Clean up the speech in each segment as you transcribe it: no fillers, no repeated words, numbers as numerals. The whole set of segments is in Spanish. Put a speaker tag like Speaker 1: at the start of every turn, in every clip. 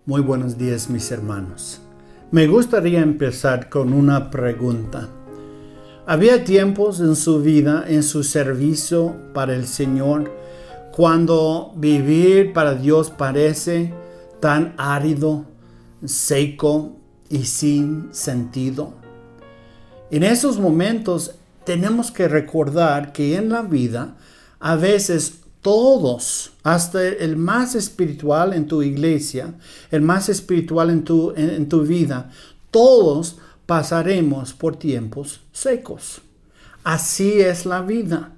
Speaker 1: Muy buenos días, mis hermanos. Me gustaría empezar con una pregunta. ¿Había tiempos en su vida, en su servicio para el Señor, cuando vivir para Dios parece tan árido, seco y sin sentido? En esos momentos tenemos que recordar que en la vida a veces todos, hasta el más espiritual en tu iglesia, el más espiritual en tu vida, todos pasaremos por tiempos secos. Así es la vida.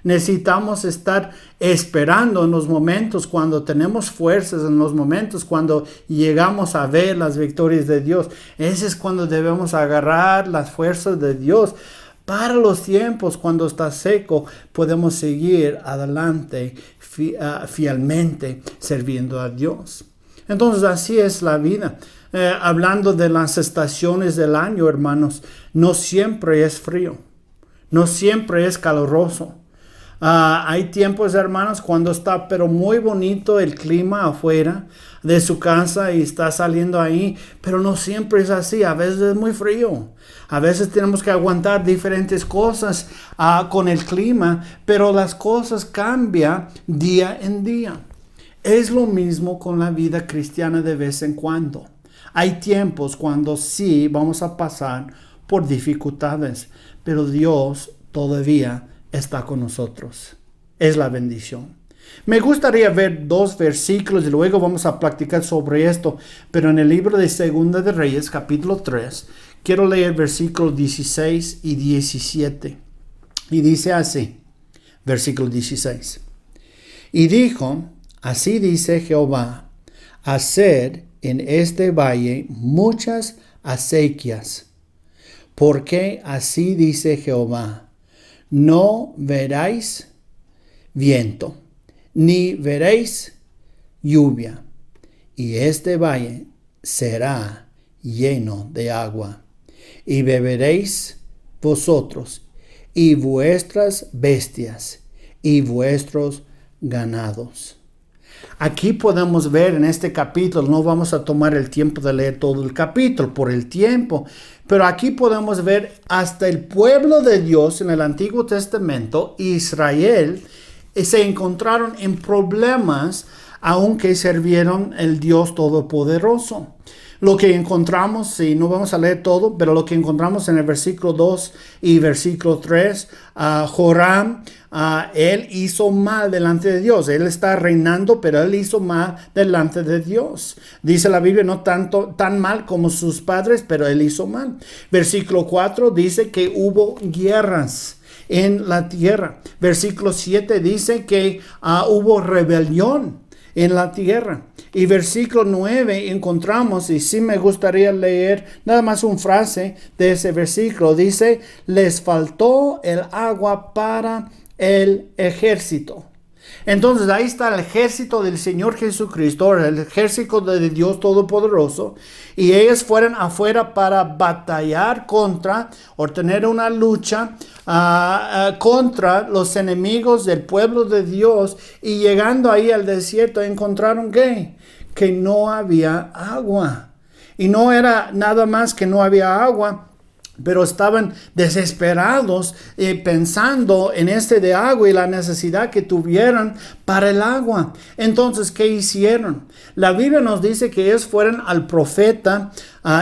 Speaker 1: Necesitamos estar esperando en los momentos cuando tenemos fuerzas, en los momentos cuando llegamos a ver las victorias de Dios. Ese es cuando debemos agarrar las fuerzas de Dios. Para los tiempos cuando está seco, podemos seguir adelante fielmente sirviendo a Dios. Entonces así es la vida. Hablando de las estaciones del año, hermanos, no siempre es frío, no siempre es caluroso. Hay tiempos, hermanos, cuando está pero muy bonito el clima afuera de su casa y está saliendo ahí, pero no siempre es así. A veces es muy frío. A veces tenemos que aguantar diferentes cosas con el clima, pero las cosas cambian día en día. Es lo mismo con la vida cristiana de vez en cuando. Hay tiempos cuando sí vamos a pasar por dificultades, pero Dios todavía está con nosotros. Es la bendición. Me gustaría ver dos versículos y luego vamos a platicar sobre esto, pero en el libro de Segunda de Reyes, capítulo 3, quiero leer versículos 16 y 17. Y dice así, versículo 16. Y dijo, así dice Jehová, haced en este valle muchas acequias, porque así dice Jehová, no veréis viento, ni veréis lluvia, y este valle será lleno de agua, y beberéis vosotros, y vuestras bestias, y vuestros ganados. Aquí podemos ver en este capítulo, no vamos a tomar el tiempo de leer todo el capítulo por el tiempo, pero aquí podemos ver hasta el pueblo de Dios en el Antiguo Testamento, Israel, se encontraron en problemas aunque sirvieron el Dios Todopoderoso. Lo que encontramos, sí, no vamos a leer todo, pero lo que encontramos en el versículo 2 y versículo 3, Joram, él hizo mal delante de Dios. Él está reinando, pero él hizo mal delante de Dios. Dice la Biblia, no tan mal como sus padres, pero él hizo mal. Versículo 4 dice que hubo guerras en la tierra. Versículo 7 dice que hubo rebelión en la tierra. Y versículo 9 encontramos, y sí me gustaría leer nada más una frase de ese versículo. Dice, les faltó el agua para el ejército. Entonces ahí está el ejército del Señor Jesucristo, el ejército de Dios Todopoderoso, y ellos fueron afuera para batallar contra, o tener una lucha contra los enemigos del pueblo de Dios, y llegando ahí al desierto encontraron que no había agua. Y no era nada más que no había agua, pero estaban desesperados pensando en de agua y la necesidad que tuvieran para el agua. Entonces, ¿qué hicieron? La Biblia nos dice que ellos fueron al profeta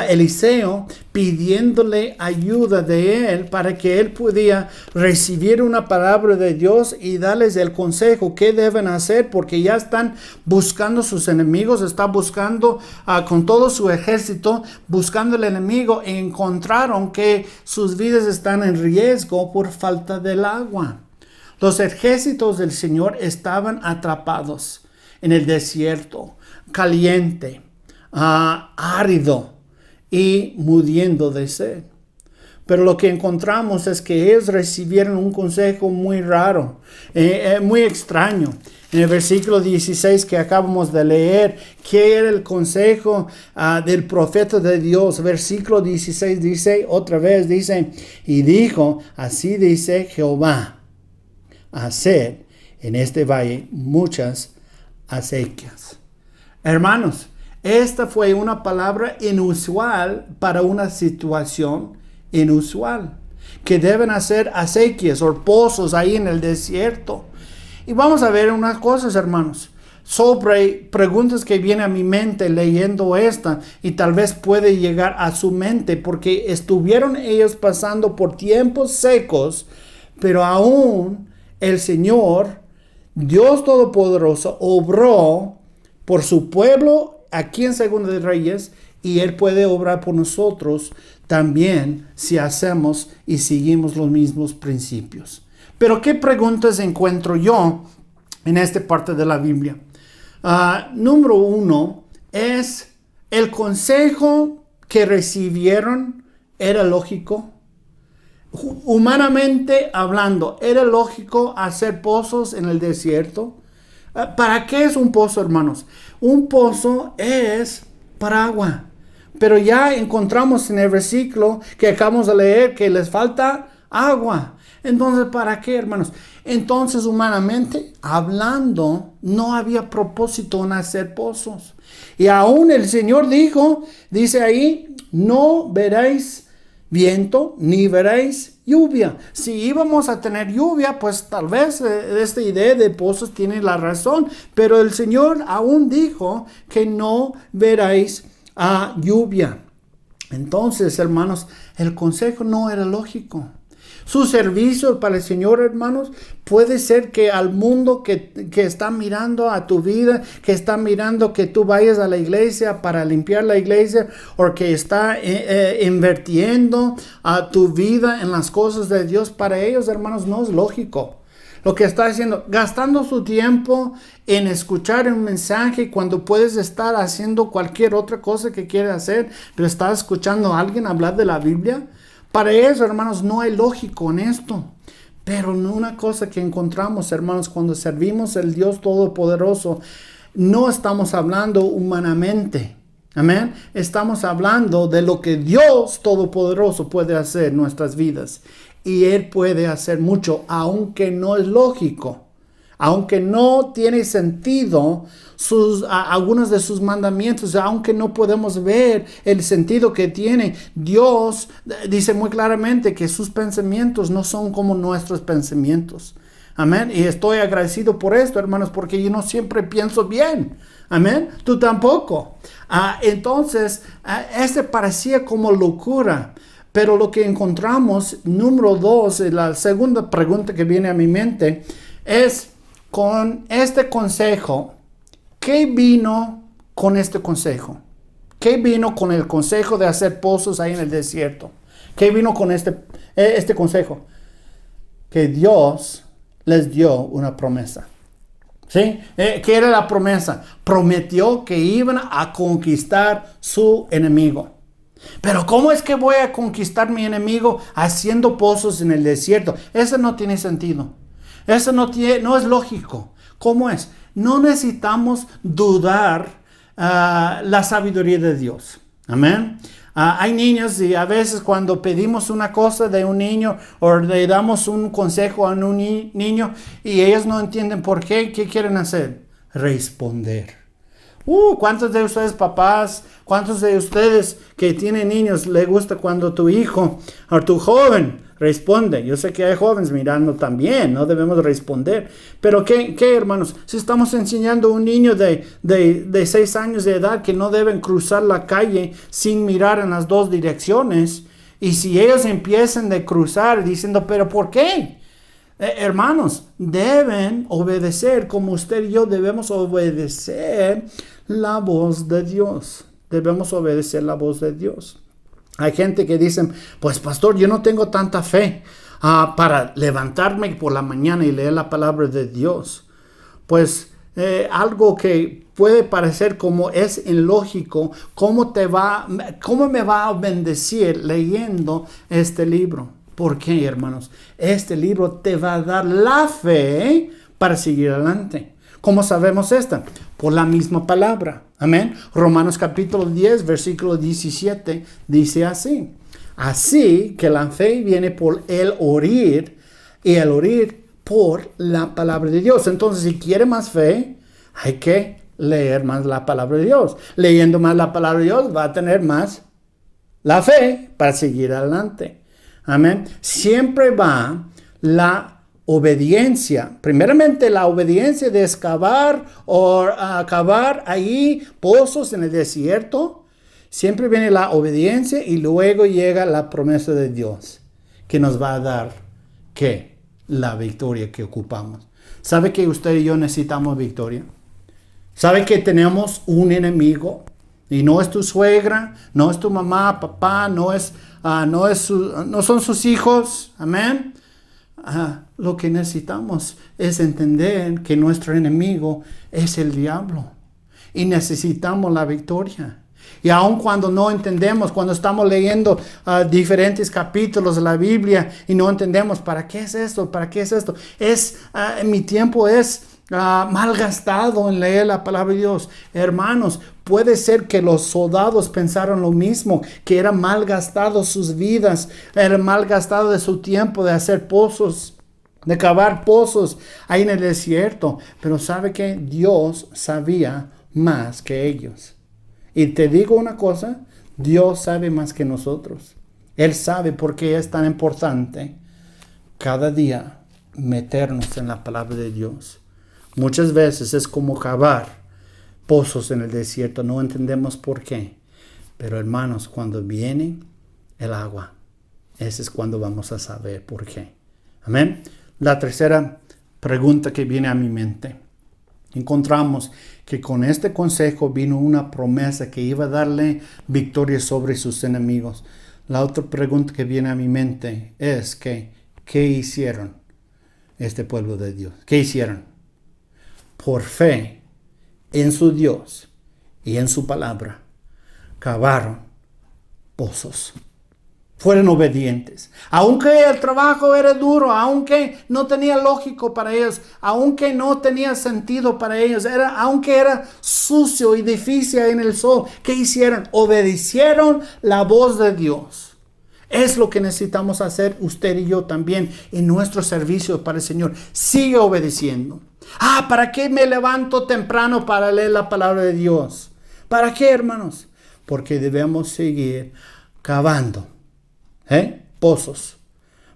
Speaker 1: Eliseo pidiéndole ayuda de él para que él pudiera recibir una palabra de Dios y darles el consejo qué deben hacer, porque ya están buscando sus enemigos, están buscando con todo su ejército, buscando el enemigo, y encontraron que sus vidas están en riesgo por falta del agua. Los ejércitos del Señor estaban atrapados en el desierto, caliente, árido y muriendo de sed. Pero lo que encontramos es que ellos recibieron un consejo muy raro, muy extraño. En el versículo 16 que acabamos de leer, ¿qué era el consejo del profeta de Dios? Versículo 16 dice, otra vez dice, y dijo, así dice Jehová, haced en este valle muchas acequias. Hermanos, Esta fue una palabra inusual para una situación inusual, que deben hacer acequias o pozos ahí en el desierto. Y vamos a ver unas cosas, hermanos, sobre preguntas que vienen a mi mente leyendo esta, y tal vez puede llegar a su mente, porque estuvieron ellos pasando por tiempos secos, pero aún el Señor, Dios Todopoderoso, obró por su pueblo aquí en Segunda de Reyes, y Él puede obrar por nosotros también si hacemos y seguimos los mismos principios. Pero ¿qué preguntas encuentro yo en esta parte de la Biblia? Número 1 es: ¿el consejo que recibieron era lógico? Humanamente hablando, ¿era lógico hacer pozos en el desierto? ¿Para qué es un pozo, hermanos? Un pozo es para agua. Pero ya encontramos en el versículo que acabamos de leer que les falta agua. Entonces, ¿para qué, hermanos? Entonces, humanamente hablando, no había propósito en hacer pozos. Y aún el Señor dice ahí, no veréis viento ni veréis lluvia. Si íbamos a tener lluvia, pues tal vez esta idea de pozos tiene la razón. Pero el Señor aún dijo que no veréis lluvia. Entonces, hermanos, el consejo no era lógico. Su servicio para el Señor, hermanos, puede ser que al mundo que está mirando a tu vida, que está mirando que tú vayas a la iglesia para limpiar la iglesia, o que está invirtiendo a tu vida en las cosas de Dios, para ellos, hermanos, no es lógico. Lo que está haciendo, gastando su tiempo en escuchar un mensaje cuando puedes estar haciendo cualquier otra cosa que quieres hacer, pero estás escuchando a alguien hablar de la Biblia. Para eso, hermanos, no hay lógico en esto. Pero una cosa que encontramos, hermanos, cuando servimos al Dios Todopoderoso, no estamos hablando humanamente. Amén. Estamos hablando de lo que Dios Todopoderoso puede hacer en nuestras vidas. Y Él puede hacer mucho, aunque no es lógico. Aunque no tiene sentido algunos de sus mandamientos, aunque no podemos ver el sentido que tiene, Dios dice muy claramente que sus pensamientos no son como nuestros pensamientos. Amén. Y estoy agradecido por esto, hermanos, porque yo no siempre pienso bien. Amén. Tú tampoco. Entonces, este parecía como locura. Pero lo que encontramos, número 2, la segunda pregunta que viene a mi mente es: con este consejo, ¿qué vino con este consejo? ¿Qué vino con el consejo de hacer pozos ahí en el desierto? ¿Qué vino con este consejo? Que Dios les dio una promesa. ¿Sí? ¿Qué era la promesa? Prometió que iban a conquistar su enemigo. Pero ¿cómo es que voy a conquistar mi enemigo haciendo pozos en el desierto? Eso no tiene sentido. Eso no es lógico. ¿Cómo es? No necesitamos dudar la sabiduría de Dios. Amén. Hay niños, y a veces cuando pedimos una cosa de un niño o le damos un consejo a un niño y ellos no entienden por qué, ¿qué quieren hacer? Responder. ¿Cuántos de ustedes papás, cuántos de ustedes que tienen niños les gusta cuando tu hijo o tu joven responde? Yo sé que hay jóvenes mirando también, no debemos responder. Pero ¿qué hermanos? Si estamos enseñando a un niño de 6 años de edad que no deben cruzar la calle sin mirar en las dos direcciones, y si ellos empiezan de cruzar diciendo, ¿pero por qué? Hermanos, deben obedecer como usted y yo debemos obedecer la voz de Dios. Debemos obedecer la voz de Dios. Hay gente que dice, pues pastor, yo no tengo tanta fe para levantarme por la mañana y leer la palabra de Dios. Pues algo que puede parecer como es ilógico, ¿cómo me va a bendecir leyendo este libro? ¿Por qué, hermanos? Este libro te va a dar la fe para seguir adelante. ¿Cómo sabemos esto? Por la misma palabra. Amén. Romanos capítulo 10, versículo 17, dice así. Así que la fe viene por el oír, y el oír por la palabra de Dios. Entonces, si quiere más fe, hay que leer más la palabra de Dios. Leyendo más la palabra de Dios va a tener más la fe para seguir adelante. Amén. Siempre va la obediencia. Primeramente la obediencia de excavar o acabar ahí pozos en el desierto. Siempre viene la obediencia y luego llega la promesa de Dios que nos va a dar, ¿qué? La victoria que ocupamos. ¿Sabe que usted y yo necesitamos victoria? ¿Sabe que tenemos un enemigo? Y no es tu suegra, no es tu mamá, papá, no son sus hijos. Amén. Lo que necesitamos es entender que nuestro enemigo es el diablo. Y necesitamos la victoria. Y aun cuando no entendemos, cuando estamos leyendo diferentes capítulos de la Biblia y no entendemos para qué es esto, para qué es esto, mi tiempo es malgastado en leer la palabra de Dios. Hermanos, puede ser que los soldados pensaron lo mismo, que era malgastado sus vidas, era malgastado de su tiempo de hacer pozos, de cavar pozos ahí en el desierto. Pero ¿sabe qué? Dios sabía más que ellos. Y te digo una cosa, Dios sabe más que nosotros. Él sabe por qué es tan importante cada día meternos en la palabra de Dios. Muchas veces es como cavar pozos en el desierto, no entendemos por qué. Pero hermanos, cuando viene el agua, ese es cuando vamos a saber por qué. Amén. La tercera pregunta que viene a mi mente. Encontramos que con este consejo vino una promesa que iba a darle victoria sobre sus enemigos. La otra pregunta que viene a mi mente es que, ¿qué hicieron este pueblo de Dios? ¿Qué hicieron? Por fe en su Dios y en su palabra, cavaron pozos. Fueron obedientes. Aunque el trabajo era duro, aunque no tenía lógico para ellos, aunque no tenía sentido para ellos, aunque era sucio y difícil en el sol, ¿qué hicieron? Obedecieron la voz de Dios. Es lo que necesitamos hacer usted y yo también en nuestro servicio para el Señor. Sigue obedeciendo. ¿Para qué me levanto temprano para leer la palabra de Dios? ¿Para qué, hermanos? Porque debemos seguir cavando pozos,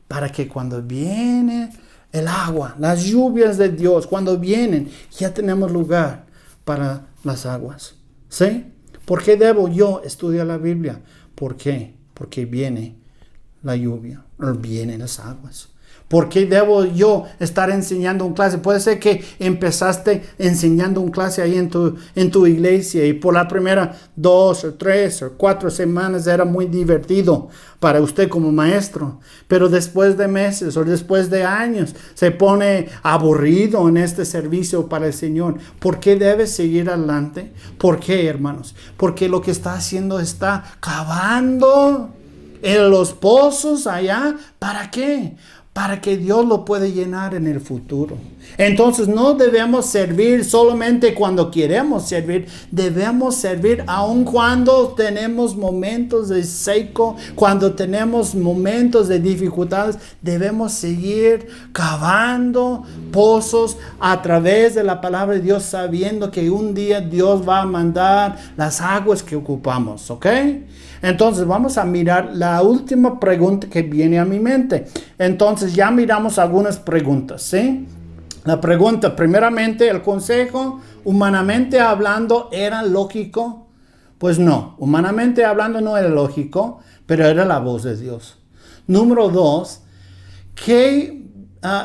Speaker 1: para que cuando viene el agua, las lluvias de Dios, cuando vienen, ya tenemos lugar para las aguas. ¿Sí? ¿Por qué debo yo estudiar la Biblia? ¿Por qué? Porque viene la lluvia, o vienen las aguas. ¿Por qué debo yo estar enseñando un clase? Puede ser que empezaste enseñando un clase ahí en tu iglesia y por la primera 2 o 3 o 4 semanas era muy divertido para usted como maestro. Pero después de meses o después de años se pone aburrido en este servicio para el Señor. ¿Por qué debe seguir adelante? ¿Por qué, hermanos? Porque lo que está haciendo está cavando en los pozos allá. ¿Para qué? Para que Dios lo pueda llenar en el futuro. Entonces no debemos servir solamente cuando queremos servir. Debemos servir aun cuando tenemos momentos de seco, cuando tenemos momentos de dificultades. Debemos seguir cavando pozos a través de la palabra de Dios, sabiendo que un día Dios va a mandar las aguas que ocupamos. ¿Ok? Entonces vamos a mirar la última pregunta que viene a mi mente. Entonces ya miramos algunas preguntas, ¿sí? La pregunta, primeramente, ¿el consejo humanamente hablando era lógico? Pues no, humanamente hablando no era lógico, pero era la voz de Dios. Número 2, ¿qué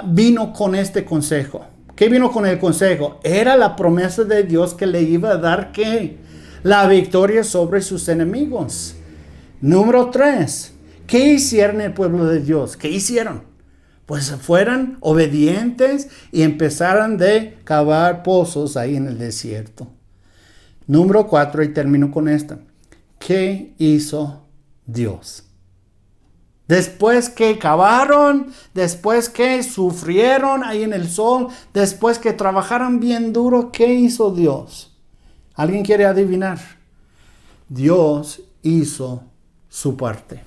Speaker 1: vino con este consejo? ¿Qué vino con el consejo? Era la promesa de Dios que le iba a dar, ¿qué? La victoria sobre sus enemigos. Número 3, ¿qué hicieron el pueblo de Dios? ¿Qué hicieron? Pues fueron obedientes y empezaron de cavar pozos ahí en el desierto. Número 4, y termino con esta. ¿Qué hizo Dios? Después que cavaron, después que sufrieron ahí en el sol, después que trabajaron bien duro, ¿qué hizo Dios? ¿Alguien quiere adivinar? Dios hizo su parte.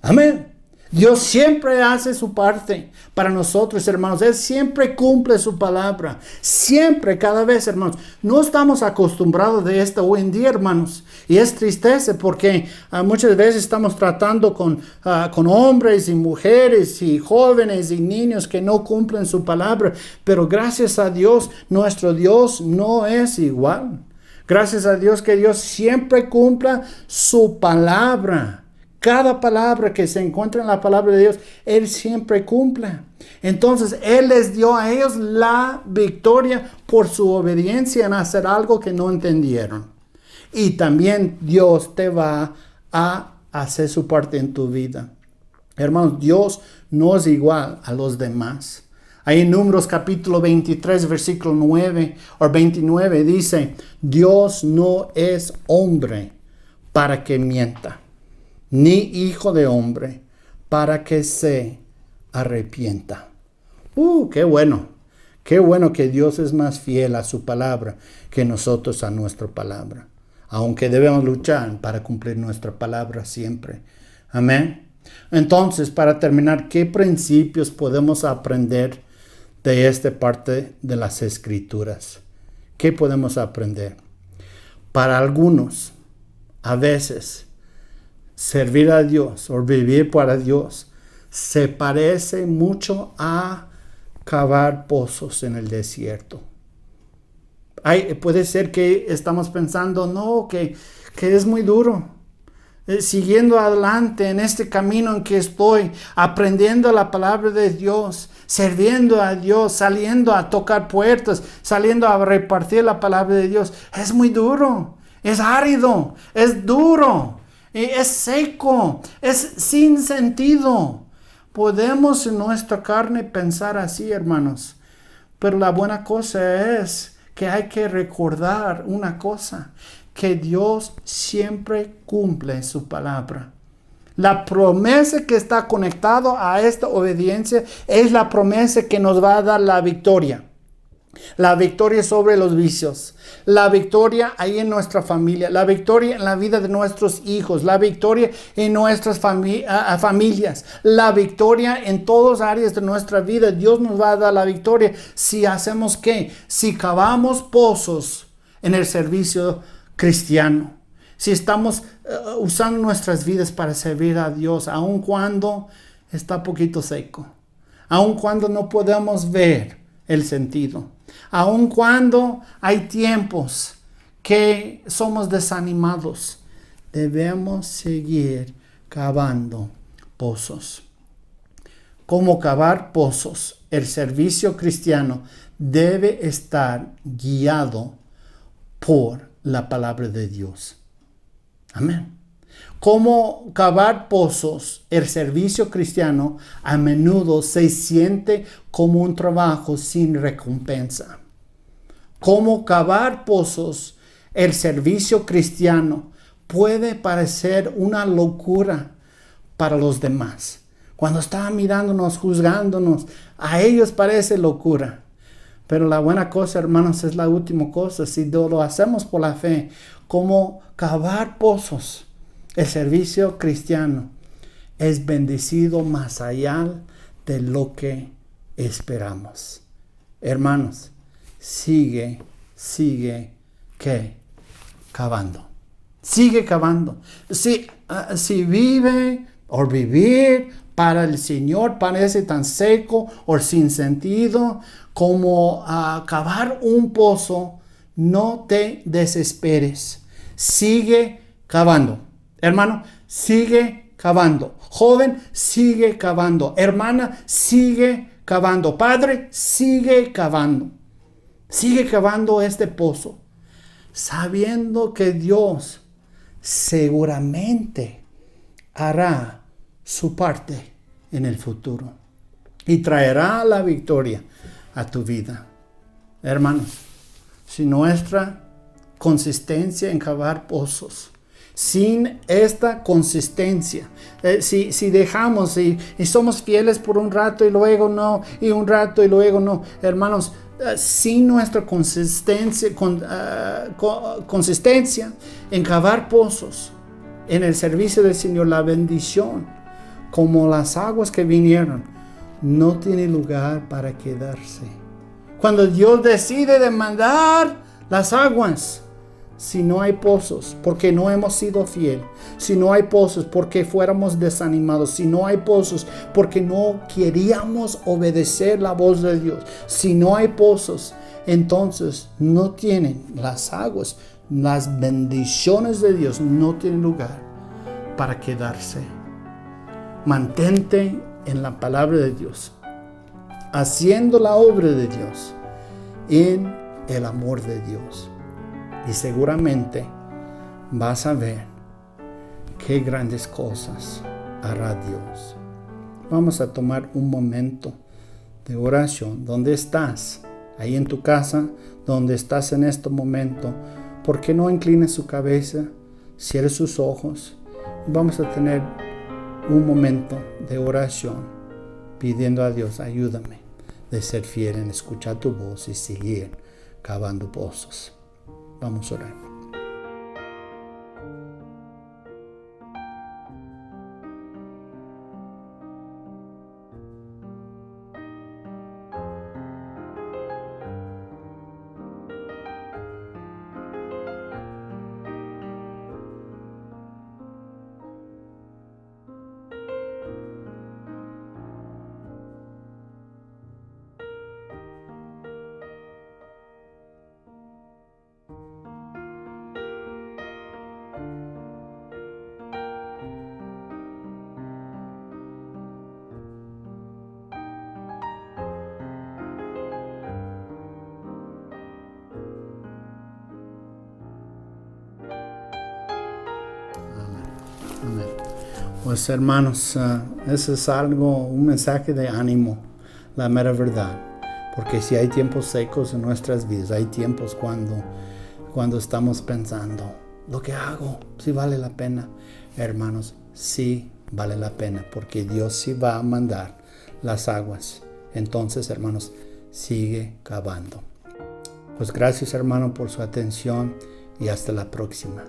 Speaker 1: Amén. Dios siempre hace su parte para nosotros, hermanos. Él siempre cumple su palabra. Siempre, cada vez, hermanos. No estamos acostumbrados de esto hoy en día, hermanos. Y es tristeza porque muchas veces estamos tratando con hombres y mujeres y jóvenes y niños que no cumplen su palabra. Pero gracias a Dios, nuestro Dios no es igual. Gracias a Dios que Dios siempre cumpla su palabra. Cada palabra que se encuentra en la palabra de Dios, Él siempre cumple. Entonces, Él les dio a ellos la victoria por su obediencia en hacer algo que no entendieron. Y también Dios te va a hacer su parte en tu vida. Hermanos, Dios no es igual a los demás. Ahí en Números capítulo 23, versículo 9 o 29 dice, Dios no es hombre para que mienta, ni hijo de hombre para que se arrepienta. Qué bueno. Qué bueno que Dios es más fiel a su palabra que nosotros a nuestra palabra. Aunque debemos luchar para cumplir nuestra palabra siempre. Amén. Entonces, para terminar, ¿qué principios podemos aprender de esta parte de las Escrituras? ¿Qué podemos aprender? Para algunos, a veces, servir a Dios o vivir para Dios se parece mucho a cavar pozos en el desierto. Puede ser que estamos pensando, no, que es muy duro. Siguiendo adelante en este camino en que estoy, aprendiendo la palabra de Dios, sirviendo a Dios, saliendo a tocar puertas, saliendo a repartir la palabra de Dios. Es muy duro, es árido, es duro. Es seco, es sin sentido. Podemos en nuestra carne pensar así, hermanos. Pero la buena cosa es que hay que recordar una cosa, que Dios siempre cumple su palabra. La promesa que está conectado a esta obediencia es la promesa que nos va a dar la victoria. La victoria sobre los vicios, la victoria ahí en nuestra familia, la victoria en la vida de nuestros hijos, la victoria en nuestras familias, la victoria en todas las áreas de nuestra vida. Dios nos va a dar la victoria si hacemos ¿qué? Si cavamos pozos en el servicio cristiano. Si estamos usando nuestras vidas para servir a Dios, aun cuando está poquito seco, aun cuando no podemos ver el sentido, aun cuando hay tiempos que somos desanimados, debemos seguir cavando pozos. ¿Cómo cavar pozos? El servicio cristiano debe estar guiado por la palabra de Dios. Amén. Como cavar pozos, el servicio cristiano a menudo se siente como un trabajo sin recompensa. Como cavar pozos, el servicio cristiano puede parecer una locura para los demás. Cuando están mirándonos, juzgándonos, a ellos parece locura. Pero la buena cosa, hermanos, es la última cosa. Si lo hacemos por la fe, como cavar pozos, el servicio cristiano es bendecido más allá de lo que esperamos. Hermanos, sigue, ¿qué? Cavando. Sigue cavando. Si vive o vivir para el Señor parece tan seco o sin sentido como cavar un pozo, no te desesperes. Sigue cavando. Hermano, sigue cavando. Joven, sigue cavando. Hermana, sigue cavando. Padre, sigue cavando. Sigue cavando este pozo, sabiendo que Dios seguramente hará su parte en el futuro y traerá la victoria a tu vida. Hermanos, si nuestra consistencia en cavar pozos, sin esta consistencia, si dejamos y somos fieles por un rato y luego no, y un rato y luego no, hermanos, sin nuestra consistencia en cavar pozos en el servicio del Señor, la bendición como las aguas que vinieron, no tiene lugar para quedarse. Cuando Dios decide demandar las aguas, si no hay pozos, porque no hemos sido fieles, si no hay pozos, porque fuéramos desanimados, si no hay pozos, porque no queríamos obedecer la voz de Dios, si no hay pozos, entonces no tienen las aguas, las bendiciones de Dios no tienen lugar para quedarse. Mantente en la palabra de Dios, haciendo la obra de Dios, en el amor de Dios. Y seguramente vas a ver qué grandes cosas hará Dios. Vamos a tomar un momento de oración. ¿Dónde estás? Ahí en tu casa, donde estás en este momento. ¿Por qué no inclines su cabeza? Cierre sus ojos. Vamos a tener un momento de oración pidiendo a Dios, ayúdame de ser fiel en escuchar tu voz y seguir cavando pozos. Vamos a orar. Amén. Pues hermanos, eso es un mensaje de ánimo, la mera verdad. Porque si hay tiempos secos en nuestras vidas, hay tiempos cuando estamos pensando, lo que hago, si vale la pena. Hermanos, sí vale la pena, porque Dios sí va a mandar las aguas. Entonces, hermanos, sigue cavando. Pues gracias, hermano, por su atención y hasta la próxima.